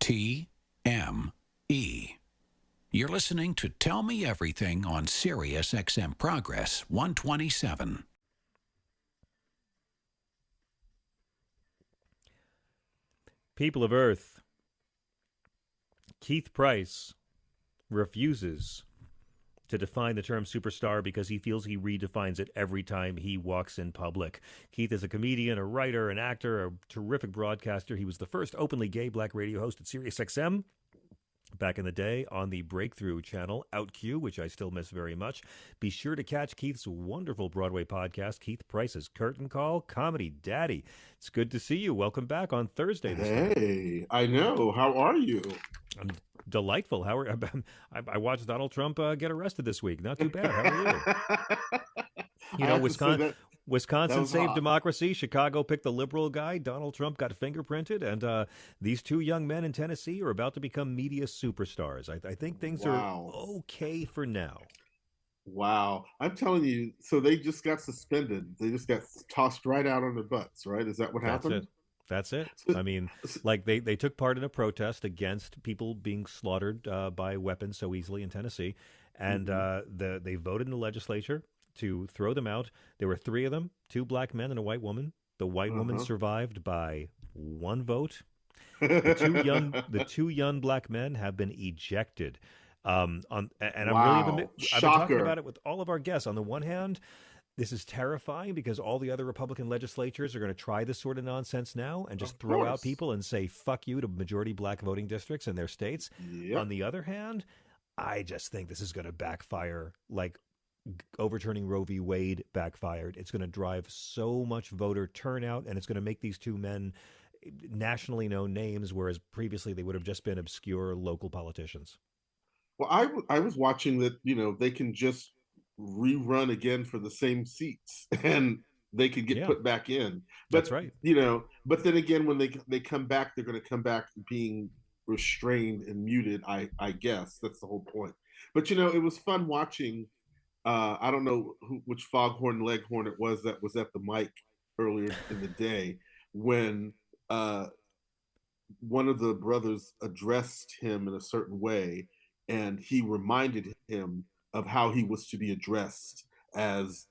You're listening to Tell Me Everything on Sirius XM Progress 127. People of Earth, Keith Price refuses to define the term superstar because he feels he redefines it every time he walks in public. Keith is a comedian, a writer, an actor, a terrific broadcaster. He was the first openly gay black radio host at Sirius XM back in the day on the Breakthrough channel, OutQ, which I still miss very much. Be sure to catch Keith's wonderful Broadway podcast, Keith Price's Curtain Call, Comedy Daddy. It's good to see you. Welcome back on Thursday this time. Hey, I know. How are you? I'm delightful. How are I watched Donald Trump get arrested this week. Not too bad. How are you? You know, Wisconsin saved hot. democracy. Chicago picked the liberal guy. Donald Trump got fingerprinted. And these two young men in Tennessee are about to become media superstars. I think things are okay for now. Wow. I'm telling you, so they just got suspended. They just got tossed right out on their butts, right? Is that what happened? That's it. I mean, like they took part in a protest against people being slaughtered by weapons so easily in Tennessee. And they voted in the legislature to throw them out. There were three of them, two black men and a white woman. The white woman survived by one vote. The two young black men have been ejected. I've been talking about it with all of our guests. On the one hand, this is terrifying because all the other Republican legislatures are going to try this sort of nonsense now and just throw out people and say, fuck you to majority black voting districts in their states. Yep. On the other hand, I just think this is going to backfire like overturning Roe v. Wade backfired. It's going to drive so much voter turnout, and it's going to make these two men nationally known names, whereas previously they would have just been obscure local politicians. Well, I was watching that, they can just rerun again for the same seats and they could get put back in. But, that's right. But then again, when they come back, they're going to come back being restrained and muted, I guess. That's the whole point. But, it was fun watching. I don't know which Foghorn Leghorn it was that was at the mic earlier in the day when one of the brothers addressed him in a certain way, and he reminded him of how he was to be addressed as,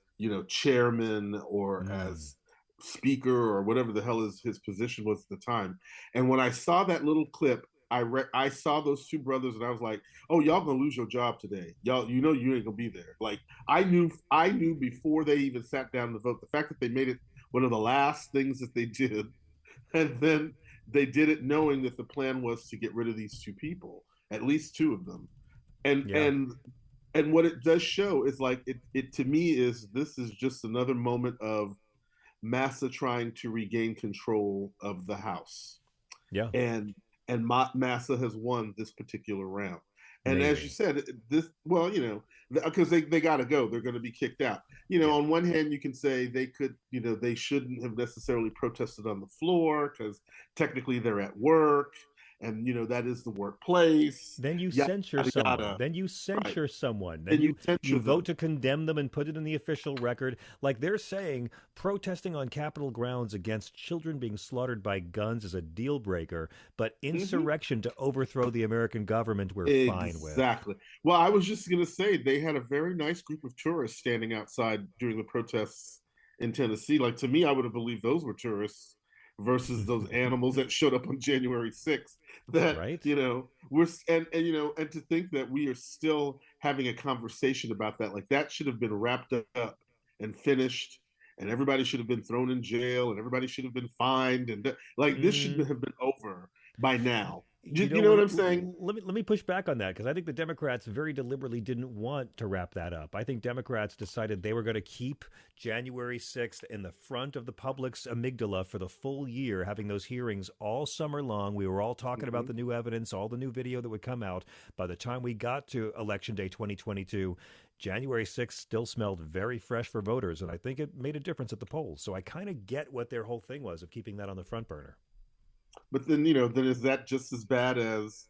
chairman or as speaker or whatever the hell his position was at the time. And when I saw that little clip, I saw those two brothers and I was like, oh, y'all gonna lose your job today. Y'all, you ain't gonna be there. Like I knew before they even sat down to vote. The fact that they made it one of the last things that they did, and then they did it knowing that the plan was to get rid of these two people, at least two of them. And what it does show is like it to me is this is just another moment of Massa trying to regain control of the House. Yeah. And Massa has won this particular round. And as you said, because they got to go. They're going to be kicked out. On one hand, you can say they could, they shouldn't have necessarily protested on the floor because technically they're at work. And, that is the workplace. Then you censure someone. Then you censure someone. Then you vote to condemn them and put it in the official record. Like they're saying, protesting on Capitol grounds against children being slaughtered by guns is a deal breaker, but insurrection to overthrow the American government we're fine with. Exactly. Well, I was just going to say they had a very nice group of tourists standing outside during the protests in Tennessee. Like to me, I would have believed those were tourists versus those animals that showed up on January 6th. That we're and to think that we are still having a conversation about that, like that should have been wrapped up and finished, and everybody should have been thrown in jail, and everybody should have been fined, and this should have been over by now. You know what I'm saying? Let me push back on that because I think the Democrats very deliberately didn't want to wrap that up. I think Democrats decided they were going to keep January 6th in the front of the public's amygdala for the full year, having those hearings all summer long. We were all talking about the new evidence, all the new video that would come out. By the time we got to Election Day 2022, January 6th still smelled very fresh for voters, and I think it made a difference at the polls. So I kind of get what their whole thing was of keeping that on the front burner. But then, then is that just as bad as,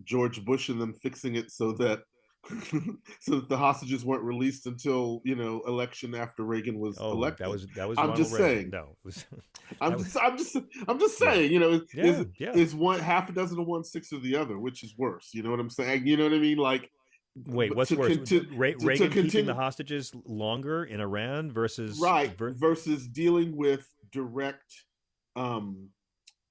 George Bush and them fixing it so that so that the hostages weren't released until election after Reagan was Oh, elected. that was I'm Ronald just Reagan. saying. No, it was I'm that was just I'm just I'm just yeah, saying. yeah, yeah. Is one half a dozen of one, six of the other, which is worse. You know what I'm saying? You know what I mean? Like, Wait, but what's worse, to Reagan keeping the continue, hostages longer in Iran versus right, versus dealing with direct um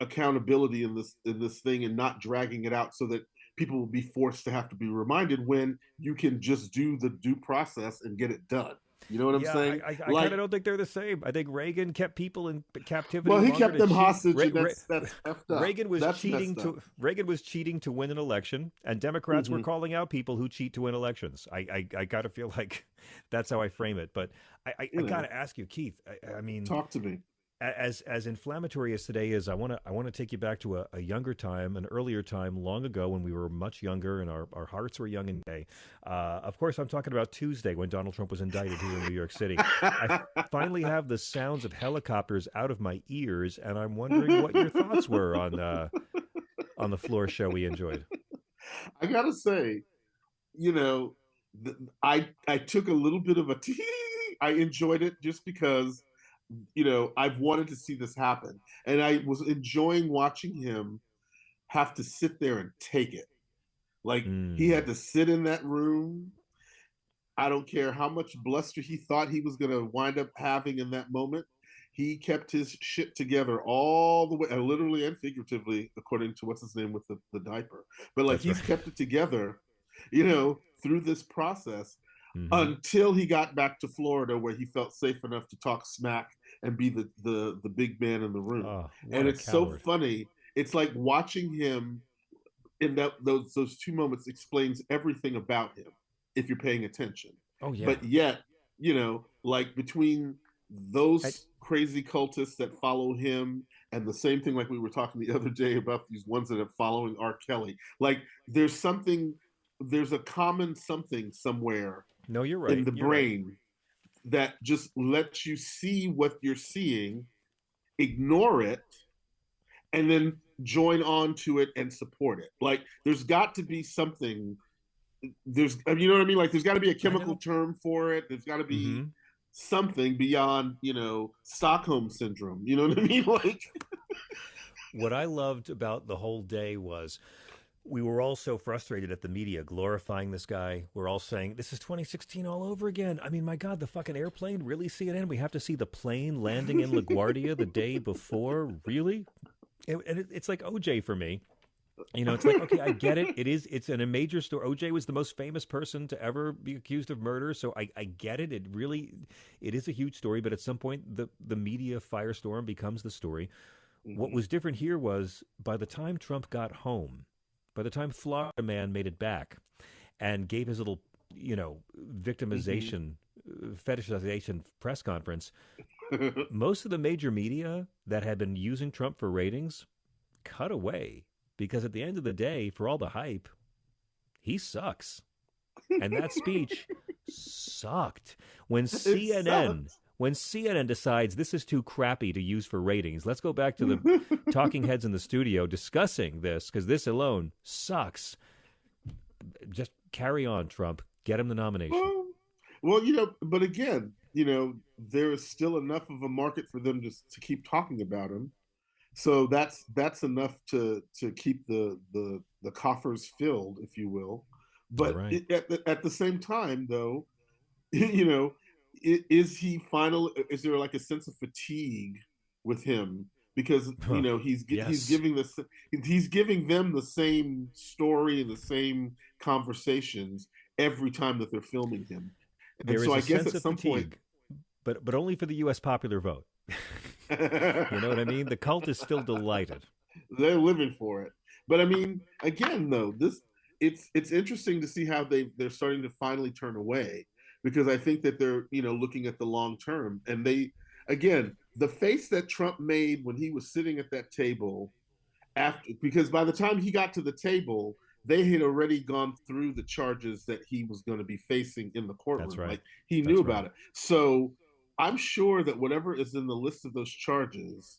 accountability in this thing and not dragging it out so that people will be forced to have to be reminded when you can just do the due process and get it done. You know what I'm Yeah, saying? I kind Like, of don't think they're the same. I think Reagan kept people in captivity well, he longer kept to them cheat. hostage, and that's effed up. That's messed up. Reagan was cheating to win an election, and Democrats were Hmm. calling out people who cheat to win elections. I gotta feel like that's how I frame it. But I You know, gotta ask you, Keith. I mean, talk to me. as inflammatory as today is, I want to take you back to a younger time, an earlier time, long ago when we were much younger and our hearts were young and gay. Of course, I'm talking about Tuesday when Donald Trump was indicted here in New York City. I finally have the sounds of helicopters out of my ears, and I'm wondering what your thoughts were on the floor show we enjoyed. I gotta say, you know, I took a little bit of a I enjoyed it just because I've wanted to see this happen, and I was enjoying watching him have to sit there and take it. Like, he Mm. had to sit in that room. I don't care how much bluster he thought he was going to wind up having in that moment. He kept his shit together all the way, literally and figuratively, according to what's his name with the diaper. But like, That's right. he's kept it together, through this process Hmm. until he got back to Florida, where he felt safe enough to talk smack and be the big man in the room. Oh, what And a it's so coward! funny. It's like watching him in those two moments explains everything about him if you're paying attention. Oh yeah. But yet, like, between I, those crazy cultists that follow him and the same thing, like we were talking the other day about these ones that are following R. Kelly, like, there's a common something somewhere no, you're in right. the You're right. brain that just lets you see what you're seeing, ignore it, and then join on to it and support it. Like, there's got to be something. You know what I mean? Like, there's got to be a I chemical know. term for it. There's got to be Hmm. something beyond, Stockholm syndrome. You know what I mean? Like, What I loved about the whole day was we were all so frustrated at the media glorifying this guy. We're all saying this is 2016 all over again. I mean, my God, the fucking airplane, really, CNN? We have to see the plane landing in LaGuardia the day before, really? It's like OJ for me. It's like, okay, I get it. It's a major story. OJ was the most famous person to ever be accused of murder, so I get it. It is a huge story. But at some point, the media firestorm becomes the story. What was different here was by the time Trump got home, by the time Florida Man made it back and gave his little, mm-hmm. victimization, fetishization press conference, most of the major media that had been using Trump for ratings cut away because at the end of the day, for all the hype, he sucks. And that speech sucked. When It CNN sucks. when CNN decides this is too crappy to use for ratings, let's go back to the talking heads in the studio discussing this because this alone sucks. Just carry on, Trump. Get him the nomination. well, well, but again, there is still enough of a market for them to keep talking about him. So that's enough to keep the coffers filled, if you will. You're But right. at the same time, though, you know, is he final? Is there like a sense of fatigue with him because he's Yes. giving them the same story and the same conversations every time that they're filming him, and There so is I a guess sense at of some point. fatigue, but only for the US popular vote. You know what I mean? The cult is still delighted. They're living for it. But I mean, again, though, this it's interesting to see how they're starting to finally turn away, because I think that they're looking at the long term, and they, again, the face that Trump made when he was sitting at that table, after, because by the time he got to the table, they had already gone through the charges that he was going to be facing in the That's courtroom. right. Like, he knew That's about right. it. So I'm sure that whatever is in the list of those charges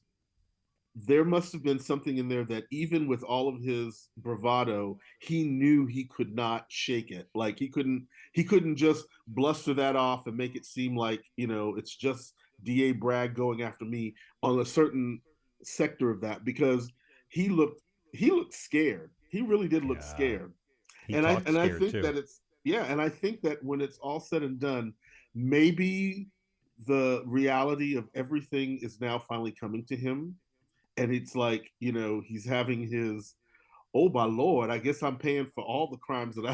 there must have been something in there that even with all of his bravado, he knew he could not shake it. Like he couldn't just bluster that off and make it seem like, it's just DA Bragg going after me on a certain sector of that, because he looked he looked scared. He really did look Yeah. scared. He And I talked and I scared think too. that and I think that when it's all said and done, maybe the reality of everything is now finally coming to him, and it's like, he's having his, oh my lord, I guess I'm paying for all the crimes that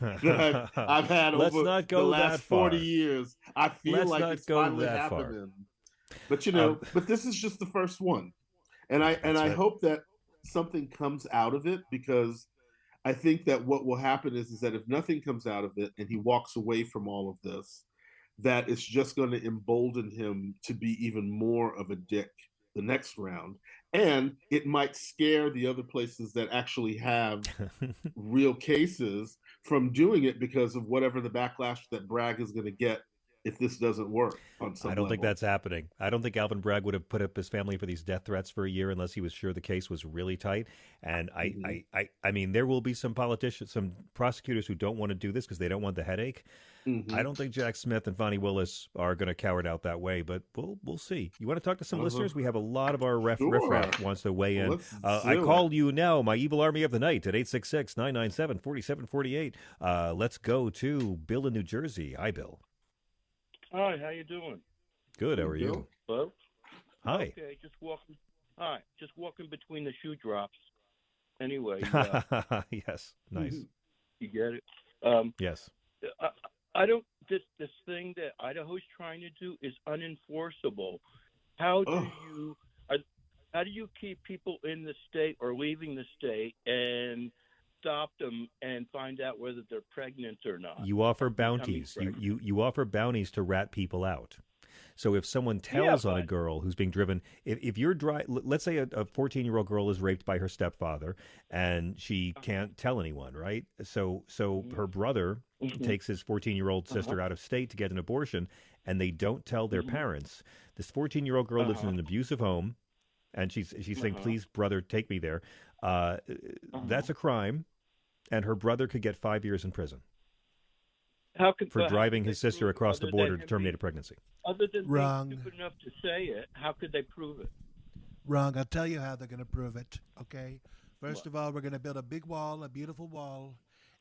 I've had Let's over not the go last that 40 far. years. I feel Let's like not it's go finally that far. happening. But Um, but this is just the first one. And I yeah, and that's I right. hope that something comes out of it, because I think that what will happen is that if nothing comes out of it and he walks away from all of this, that it's just going to embolden him to be even more of a dick the next round. And it might scare the other places that actually have real cases from doing it, because of whatever the backlash that Bragg is going to get if this doesn't work on I some don't think level. that's happening. I don't think Alvin Bragg would have put up his family for these death threats for a year unless he was sure the case was really tight. And Mm-hmm. I mean, there will be some politicians, some prosecutors who don't want to do this because they don't want the headache. I Mm-hmm. don't think Jack Smith and Fonnie Willis are going to cower out that way, but we'll see. You want to talk to some Uh-huh. listeners? We have a lot of our Sure. riffraff wants to weigh in. Let's I do it. call you now, my evil army of the night, at 866-997-4748. Let's go to Bill in New Jersey. Hi, Bill. Hi, how you doing? Good. How Hey, are you? Bill. Hello? Hi. Okay, just walking. Hi, just walking between the shoe drops. Anyway, Yes. Nice. you get it. Um, Yes. I, I don't. This thing that Idaho's trying to do is unenforceable. How do Oh, you? Are, how do you keep people in the state or leaving the state and stop them and find out whether they're pregnant or not, You offer or becoming bounties. pregnant? You offer bounties to rat people out. So if someone Yeah, tells on a but girl who's being driven, if you're let's say a 14-year-old girl is raped by her stepfather and she can't tell anyone, right? So her brother mm-hmm, takes his 14-year-old uh-huh, sister out of state to get an abortion, and they don't tell their mm-hmm, parents. This 14-year-old girl lives in uh-huh, an abusive home, and she's saying, uh-huh, "Please, brother, take me there." Uh, uh-huh. that's a crime, and her brother could get 5 years in prison for How driving could they his sister prove it across the border to terminate a pregnancy. other than being Wrong. stupid enough to say it? How could they prove it? Wrong. I'll tell you how they're going to prove it. Okay. First What? of all, we're going to build a big wall, a beautiful wall,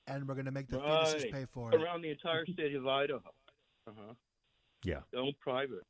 and we're going to make the fetuses Right. pay for it. Around the entire state of Idaho. Uh-huh. Yeah. Own private.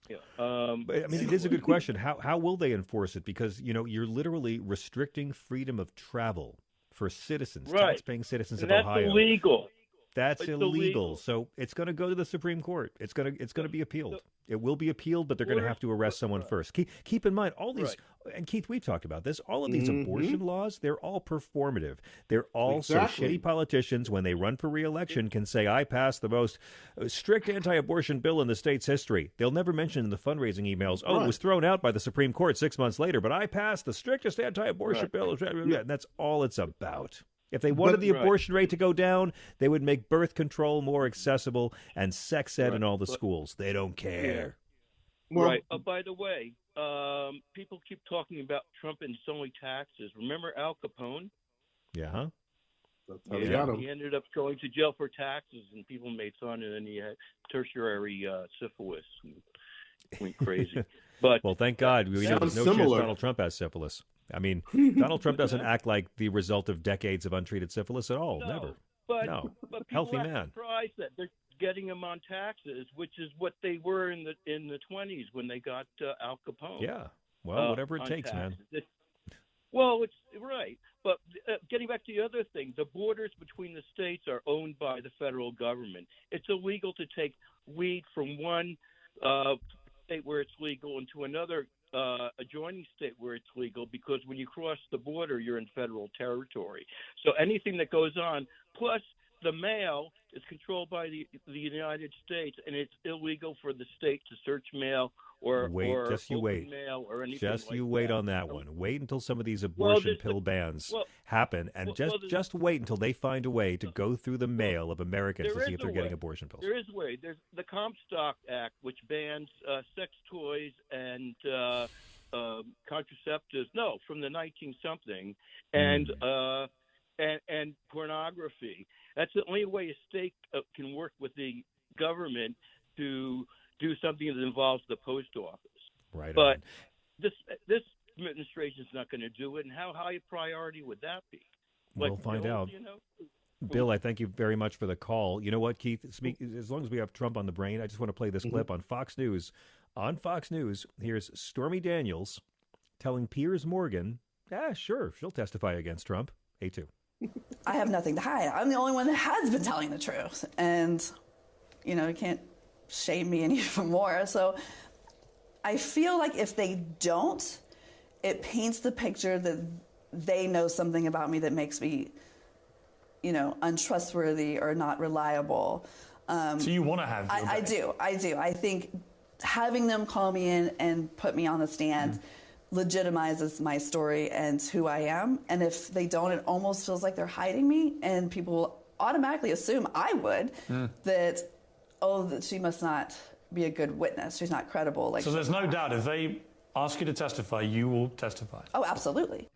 Yeah. But I mean, it is a Anyway. good question. How will they enforce it? Because you're literally restricting freedom of travel for citizens, Right. tax-paying citizens And of that's Ohio. illegal. That's It's illegal. illegal. So it's going to go to the Supreme Court. It's going to be The appealed. It will be appealed, but they're going to orders, have to arrest someone first. Keep in mind all these, right. and Keith, we talked about this. All of these mm-hmm. abortion laws, they're all performative. They're all so shitty Exactly. politicians, when they run for reelection, can say, "I passed the most strict anti-abortion bill in the state's history." They'll never mention in the fundraising emails, "Oh, it Right. was thrown out by the Supreme Court 6 months later, but I passed the strictest anti-abortion Right. bill." Yeah. And that's all it's about. If they wanted But the Right. abortion rate to go down, they would make birth control more accessible and sex ed Right. in all the But schools. They don't yeah. care. well, Right. By the way, people keep talking about Trump and selling taxes. Remember Al Capone? Yeah, huh? that's how they Yeah, got he him. ended up going to jail for taxes, and people made fun, and then he had tertiary syphilis and went crazy. But Well, thank God. We know that there's Sounds no chance similar. Donald Trump has syphilis. I mean, Donald Trump doesn't act like the result of decades of untreated syphilis at all. no, Never. but No. but people Healthy act man. surprised that they're getting him on taxes, which is what they were in the 20s when they got Al Capone. Yeah. Well, whatever it On takes, man. taxes. Well, it's right. But getting back to the other thing, the borders between the states are owned by the federal government. It's illegal to take weed from one state where it's legal into another adjoining state where it's legal, because when you cross the border, you're in federal territory. So anything that goes on, plus the mail is controlled by the United States, and it's illegal for the state to search mail or Just you open wait. mail or anything Just like you wait that. on that one. Wait until some of these Well, abortion there's pill bans well, happen, and well, just wait until they find a way to go through the mail of Americans to there see is if they're a getting way. abortion pills. There is a way. There's the Comstock Act, which bans sex toys and contraceptives. No, from the 19-something, and pornography. That's the only way a state can work with the government to do something that involves the post office. Right. But this administration is not going to do it. And how high a priority would that be? We'll find Bill, out. Bill, I thank you very much for the call. You know what, Keith? As long as we have Trump on the brain, I just want to play this clip on Fox News. On Fox News, here's Stormy Daniels telling Piers Morgan, sure, she'll testify against Trump. A2. I have nothing to hide. I'm the only one that has been telling the truth. And, you can't shame me any more. So I feel like if they don't, it paints the picture that they know something about me that makes me, untrustworthy or not reliable. So you want to have I do. I think having them call me in and put me on the stand legitimizes my story and who I am. And if they don't, it almost feels like they're hiding me, and people will automatically assume I would that she must not be a good witness. She's not credible. So there's no doubt if they ask you to testify, you will testify. Oh, absolutely.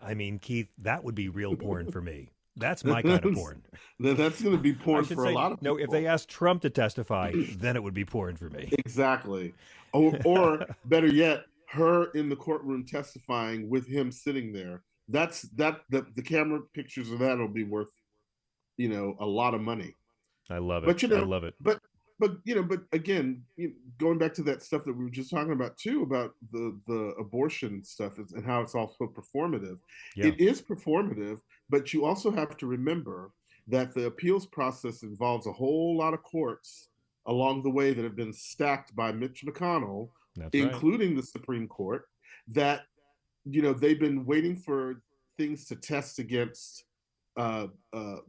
I mean, Keith, that would be real porn for me. That's my kind of porn. That's going to be porn for a lot of people. No, if they asked Trump to testify, then it would be porn for me. Exactly. Or better yet, her in the courtroom testifying with him sitting there. The camera pictures of that will be worth, a lot of money. I love it. But I love it. But again, going back to that stuff that we were just talking about too, about the abortion stuff and how it's also performative. Yeah. It is performative, but you also have to remember that the appeals process involves a whole lot of courts along the way that have been stacked by Mitch McConnell, including the Supreme Court, that, they've been waiting for things to test against the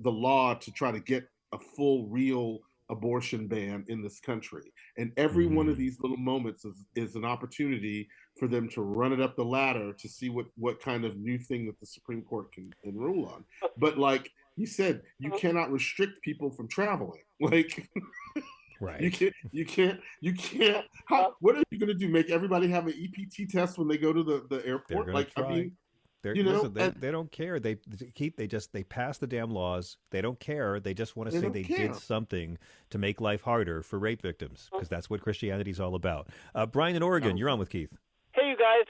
law to try to get a full, real abortion ban in this country. And every one of these little moments is an opportunity for them to run it up the ladder to see what kind of new thing that the Supreme Court can rule on. But like you said, you cannot restrict people from traveling. Like, right. You can't. What are you going to do? Make everybody have an EPT test when they go to the airport? Like, try. I mean, listen, they don't care. They pass the damn laws. They don't care. They just want to say they did something to make life harder for rape victims, because that's what Christianity's all about. Brian in Oregon, you're on with Keith. Hey, you guys.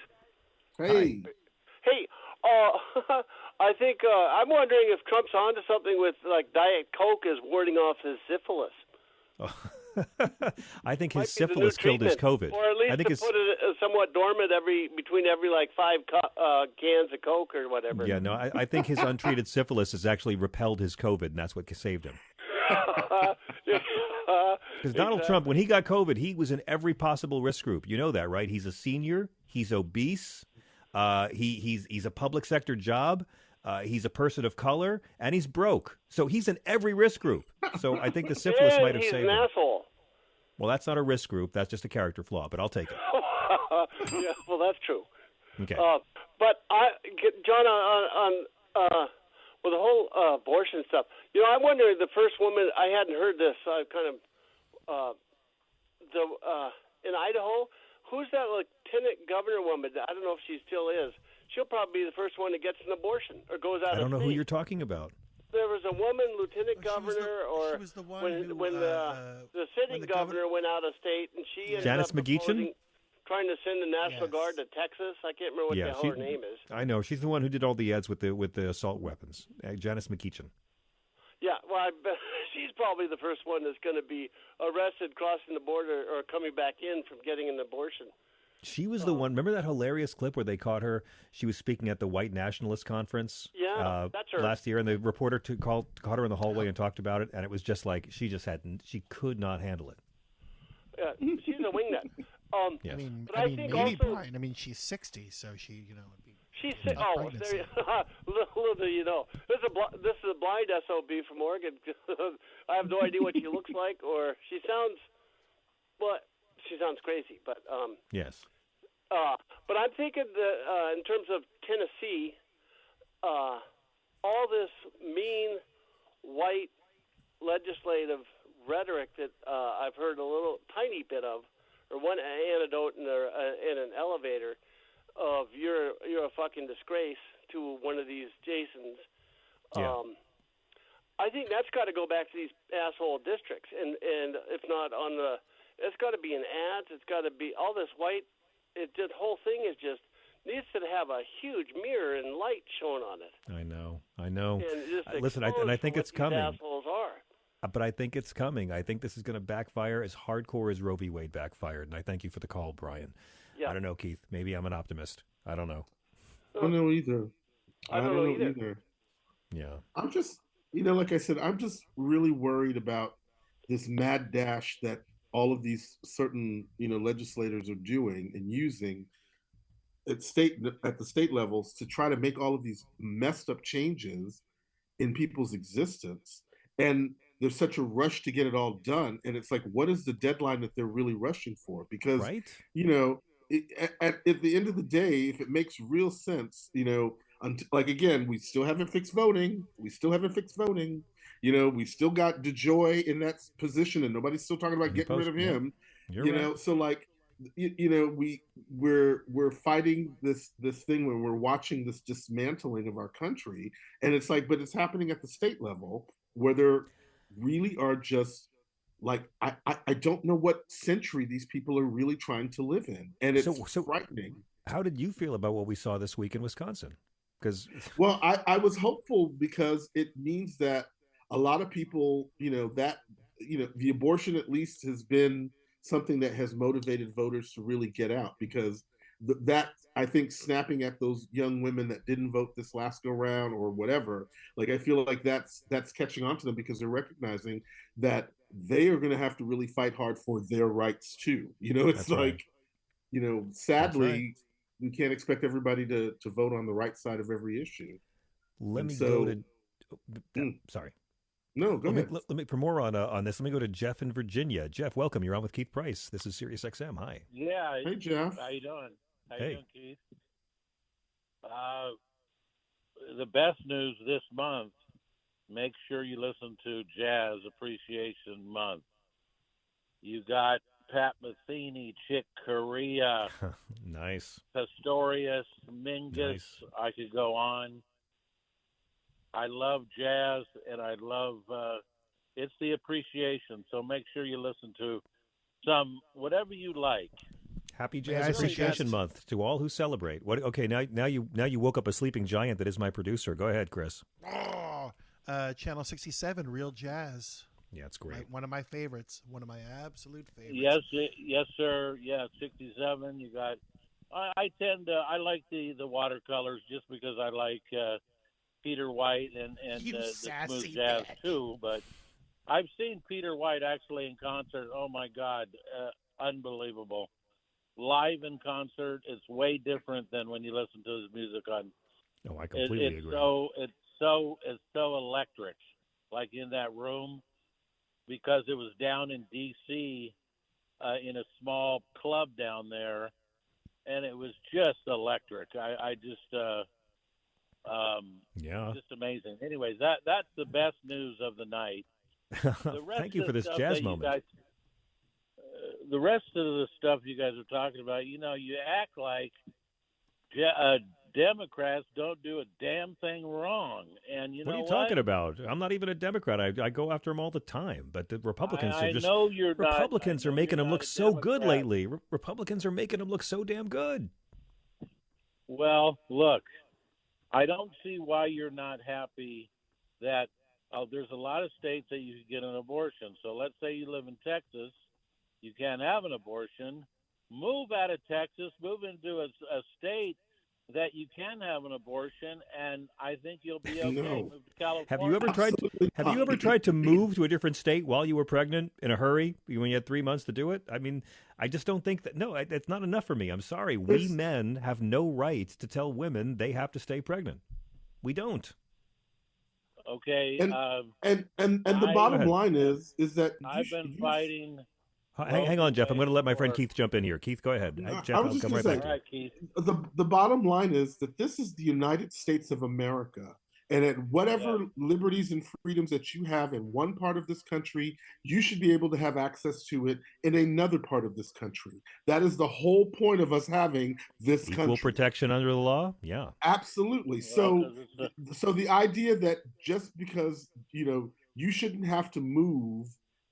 Hey. Hey. I think I'm wondering if Trump's onto something with like Diet Coke is warding off his syphilis. I think his syphilis killed his COVID. Or at least I think put it somewhat dormant between every like 5 cans of Coke or whatever. Yeah, no, I think his untreated syphilis has actually repelled his COVID, and that's what saved him. Because Donald Trump, when he got COVID, he was in every possible risk group. You know that, right? He's a senior. He's obese. He's a public sector job. He's a person of color, and he's broke. So he's in every risk group. So I think the syphilis might have saved him. He's an asshole. Well, that's not a risk group. That's just a character flaw, but I'll take it. Yeah, well, that's true. Okay. But John, on the whole abortion stuff, I wonder, the first woman, I hadn't heard this, in Idaho, who's that lieutenant governor woman? I don't know if she still is. She'll probably be the first one that gets an abortion or goes out of state. I don't know who you're talking about. There was a woman, lieutenant governor, she was the one when the sitting governor went out of state, and she ended Janice up McGeachin? trying to send the National Guard to Texas. I can't remember what the hell her name is. I know. She's the one who did all the ads with the assault weapons. Janice McGeachin. Yeah, well, I bet she's probably the first one that's going to be arrested crossing the border or coming back in from getting an abortion. She was the one. Remember that hilarious clip where they caught her? She was speaking at the White Nationalist Conference. Yeah, that's her. Last year, and the reporter caught her in the hallway and talked about it, and it was just like she could not handle it. Yeah, she's a wingnut. Yes. But I mean, think maybe also, Brian. I mean, she's 60, so she, would be. She's little do you know. This is a blind SOB from Oregon. I have no idea what she looks like, or she sounds. Well, she sounds crazy, but yes. But I'm thinking that in terms of Tennessee, all this mean white legislative rhetoric that I've heard a little tiny bit of, or one anecdote in an elevator. of you're a fucking disgrace to one of these Jasons. Yeah. I think that's got to go back to these asshole districts, and if not on the, it's got to be in ads. It's got to be all this white. The whole thing is just needs to have a huge mirror and light shown on it. I know. And just Listen, I think it's coming. These assholes are. But I think it's coming. I think this is going to backfire as hardcore as Roe v. Wade backfired. And I thank you for the call, Brian. Yeah. I don't know, Keith. Maybe I'm an optimist. I don't know. I don't know either. I don't know either. Yeah. I'm just, like I said, I'm just really worried about this mad dash that all of these certain, legislators are doing and using at the state levels to try to make all of these messed up changes in people's existence. And there's such a rush to get it all done. And it's like, what is the deadline that they're really rushing for? Because, Right? At the end of the day, if it makes real sense, like, again, we still haven't fixed voting. We still got DeJoy in that position, and nobody's still talking about getting rid of him. You're right. So like, we're fighting this thing where we're watching this dismantling of our country, and it's like, but it's happening at the state level where there really are just like, I don't know what century these people are really trying to live in, and it's so frightening. How did you feel about what we saw this week in Wisconsin? Well, I was hopeful because it means that a lot of people, the abortion at least has been something that has motivated voters to really get out, because that, I think, snapping at those young women that didn't vote this last go round or whatever, like, I feel like that's catching on to them, because they're recognizing that they are going to have to really fight hard for their rights too. It's That's like, right. sadly, we can't expect everybody to vote on the right side of every issue. Sorry. No, go ahead. Let me for more on this. Let me go to Jeff in Virginia. Jeff, welcome. You're on with Keith Price. This is Sirius XM. Hi. Yeah. Hey, Jeff. How you doing? How Hey. you doing, Keith? The best news this month, make sure you listen to Jazz Appreciation Month. You got Pat Metheny, Chick Corea, Nice. Pastorius, Mingus. Nice. I could go on. I love jazz, and I love it's the appreciation. So make sure you listen to whatever you like. Happy May Jazz I Appreciation suggest- Month to all who celebrate. What? Okay, now you woke up a sleeping giant that is my producer. Go ahead, Chris. Oh, Channel 67, Real Jazz. Yeah, it's great. One of my favorites. One of my absolute favorites. Yes, sir. Yeah, 67. You got. I like the watercolors just because I like Peter White and You the sassy smooth jazz bitch. too. But I've seen Peter White actually in concert. Oh my God, unbelievable! Live in concert, it's way different than when you listen to his music on. Oh, I completely It's agree. so electric, like in that room, because it was down in D.C. In a small club down there, and it was just electric. I just Yeah. just amazing. Anyways, that's the best news of the night. The rest Thank you of for the this stuff jazz that you moment. guys- the rest of the stuff you guys are talking about, you act like Democrats don't do a damn thing wrong. And What are you talking about? I'm not even a Democrat. I go after them all the time. But the Republicans I are just know you're not. Republicans I are know making you're them not look a so good Democrat. lately. Republicans are making them look so damn good. Well, look, I don't see why you're not happy that there's a lot of states that you can get an abortion. So let's say you live in Texas, you can't have an abortion. Move out of Texas, move into a state that you can have an abortion, and I think you'll be okay. No. Move to California. Have you ever tried to move to a different state while you were pregnant in a hurry when you had 3 months to do it? I mean, I just don't think that. No, it's not enough for me. I'm sorry. We men have no right to tell women they have to stay pregnant. We don't. Okay. And the bottom line is that I've been fighting. Hang on, Jeff. I'm going to let my friend Keith jump in here. Keith, go ahead. Jeff, I was I'll just come gonna right say, back to you. All right, Keith. the bottom line is that this is the United States of America, And at whatever Yeah. liberties and freedoms that you have in one part of this country, you should be able to have access to it in another part of this country. That is the whole point of us having this Equal country. protection under the law? Yeah. Absolutely. Well, 'cause So the idea that just because, you shouldn't have to move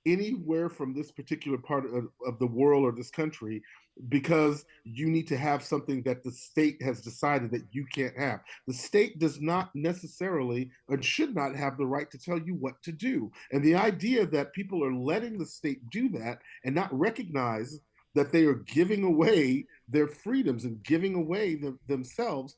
anywhere from this particular part of the world or this country because you need to have something that the state has decided that you can't have. The state does not necessarily and should not have the right to tell you what to do. And the idea that people are letting the state do that and not recognize that they are giving away their freedoms and giving away themselves,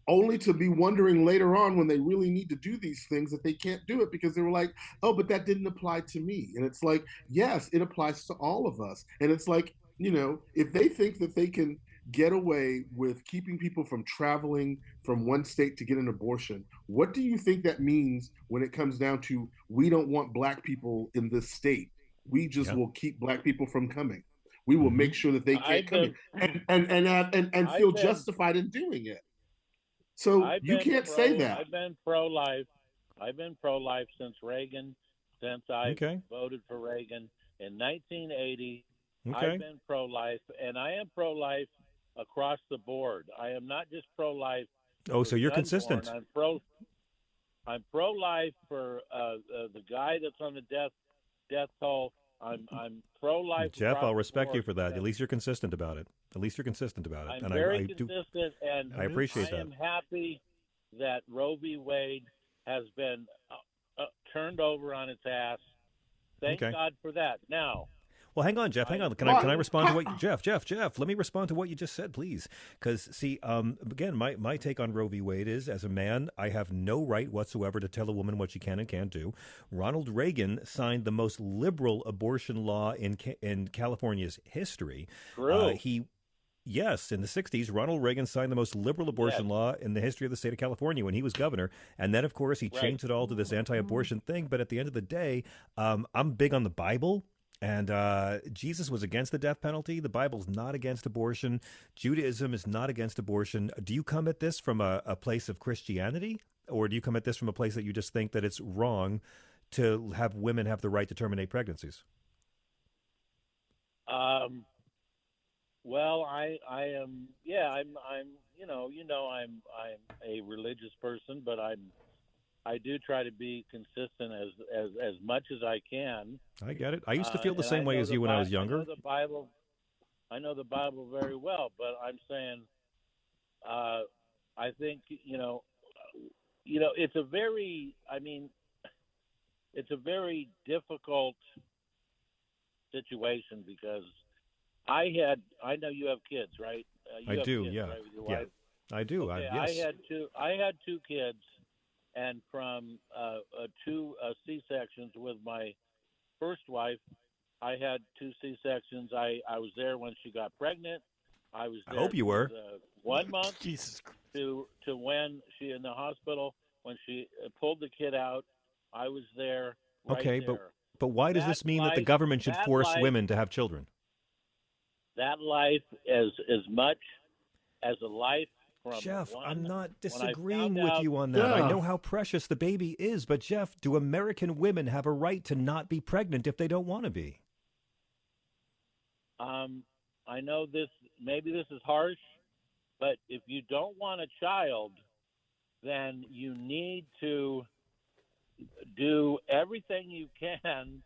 only to be wondering later on when they really need to do these things that they can't do it because they were like, oh, but that didn't apply to me. And it's like, yes, it applies to all of us. And it's like, if they think that they can get away with keeping people from traveling from one state to get an abortion, what do you think that means when it comes down to, we don't want black people in this state? We just will keep black people from coming. We will make sure that they can't come in and feel justified in doing it. So you can't say that. I've been pro-life. I've been pro-life since Reagan, since I voted for Reagan in 1980. I've been pro-life, and I am pro-life across the board. I am not just pro-life. Oh, so you're consistent. I'm pro-life for the guy that's on the death toll. I'm pro-life. Jeff, I'll respect you for that. At least you're consistent about it. I'm very consistent, and I appreciate that. I am happy that Roe v. Wade has been turned over on its ass. Thank God for that. Now, well, hang on, Jeff. Hang on. Can I respond to what Jeff? Let me respond to what you just said, please. Because see, again, my take on Roe v. Wade is, as a man, I have no right whatsoever to tell a woman what she can and can't do. Ronald Reagan signed the most liberal abortion law in California's history. True. Yes, in the 60s, Ronald Reagan signed the most liberal abortion law in the history of the state of California when he was governor. And then, of course, he changed it all to this anti-abortion thing. But at the end of the day, I'm big on the Bible. And Jesus was against the death penalty. The Bible's not against abortion. Judaism is not against abortion. Do you come at this from a place of Christianity? Or do you come at this from a place that you just think that it's wrong to have women have the right to terminate pregnancies? Well, I am. Yeah, I'm. I'm a religious person, but I do try to be consistent as much as I can. I get it. I used to feel the same way as you when I was younger. I know the Bible very well, but I'm saying, I think it's a very. I mean, it's a very difficult situation because I know you have kids, right? I do. Kids, yeah. right, with your Yeah. wife? I do. Okay, Yes. I had two kids, and from two C-sections with my first wife, I had two C-sections. I was there when she got pregnant. I was there. I hope you were. 1 month Jesus. to when she in the hospital when she pulled the kid out. I was there. Right Okay, there. but why does this mean that the government should force women to have children? That life as much as a life from Jeff, one, I'm not when disagreeing I with found you on that. I know how precious the baby is, but Jeff, do American women have a right to not be pregnant if they don't want to be? I know maybe this is harsh, but if you don't want a child, then you need to do everything you can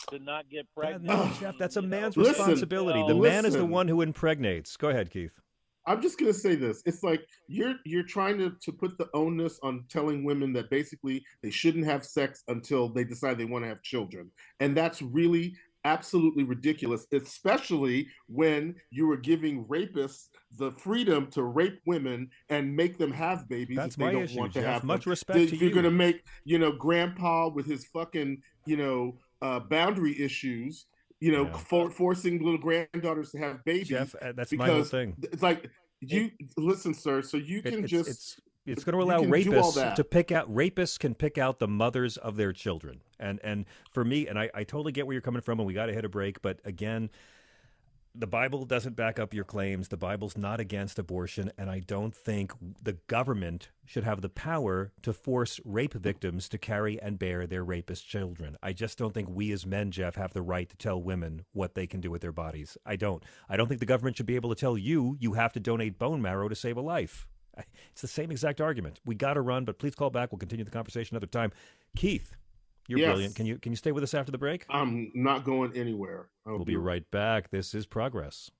to not get pregnant. No, Jeff, that's a man's responsibility. The man is the one who impregnates. Go ahead, Keith. I'm just going to say this. It's like you're trying to put the onus on telling women that basically they shouldn't have sex until they decide they want to have children. And that's really absolutely ridiculous, especially when you were giving rapists the freedom to rape women and make them have babies. That's if they my don't issue, want to Jeff. have Much them. respect to If you're you. going to make, grandpa with his fucking, boundary issues, forcing little granddaughters to have babies. Jeff, that's my whole thing. It's like, listen, sir, so you can it's going to allow rapists to pick out. Rapists can pick out the mothers of their children, and for me, and I totally get where you're coming from, and we got to hit a break. But again, The Bible doesn't back up your claims. The Bible's not against abortion, and I don't think the government should have the power to force rape victims to carry and bear their rapist children. I just don't think we as men, Jeff, have the right to tell women what they can do with their bodies. I don't. I don't think the government should be able to tell you have to donate bone marrow to save a life. It's the same exact argument. We got to run, but please call back. We'll continue the conversation another time. Keith, you're brilliant. Can you stay with us after the break? I'm not going anywhere. We'll be right back. This is Progress.